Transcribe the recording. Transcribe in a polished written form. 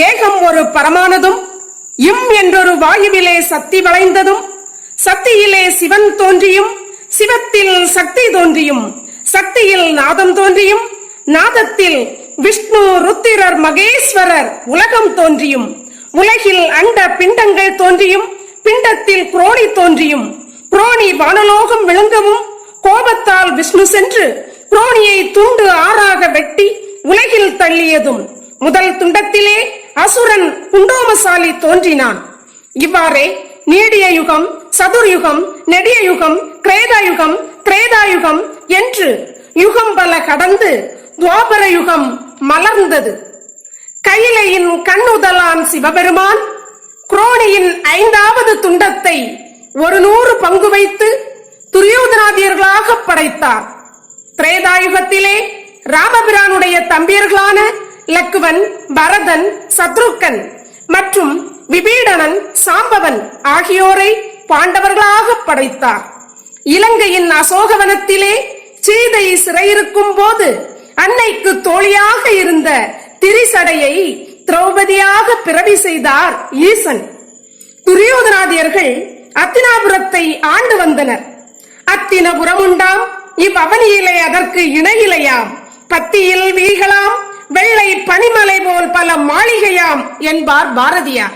ஏகம் ஒரு பரமானதும் இம் என்றொரு வாயுவிலே சக்தி வளைந்ததும் சக்தியிலே சிவன் தோன்றியும் சிவத்தில் சக்தி தோன்றியும் சக்தியில் நாதம் தோன்றியும் நாதத்தில் விஷ்ணு ருத்திரர் மகேஸ்வரர் உலகம் தோன்றியும் உலகில் அண்ட பிண்டங்கள் தோன்றியும் பிண்டத்தில் குரோணி தோன்றியும் குரோணி வானலோகம் விழுங்கவும் கோபத்தால் விஷ்ணு சென்று குரோணியை துண்டு ஆறாக வெட்டி உலகில் தள்ளியதும் முதல் துண்டத்திலே அசுரன் குண்டோமசாலி தோன்றினான். இவ்வாறே நீடிய யுகம், சதுர்யுகம், நெடிய யுகம், கிரேதாயுகம், திரேதாயுகம் என்று யுகம் பல கடந்து துவாபர யுகம் மலர்ந்தது. கையிலையின் கண்ணுதலான் சிவபெருமான் குரோணியின் 5வது துண்டத்தை 100 பங்கு வைத்து துரியோதனாதியர்களாக படைத்தார். திரேதாயுகத்திலே ராமபிரானுடைய தம்பியர்களான லக்குவன், பரதன், சத்ருக்கன் மற்றும் விபீடனன், சாம்பவன் ஆகியோரை பாண்டவர்களாக படைத்தார். இலங்கையின் அசோகவனத்திலே சீதை சிறையிருக்கும் போது அன்னைக்கு தோழியாக இருந்த திரிசடையை திரௌபதியாக பிறவி செய்தார் ஈசன். துரியோதனாதியர்கள் அத்தினாபுரத்தை ஆண்டு வந்தனர். அத்தினபுரம் உண்டாம், இவ்வவனியிலே அதற்கு இணையிலையாம், பத்தியில் வீகளாம், வெள்ளை பனிமலை போல் பல மாளிகையாம் என்பார் பாரதியார்.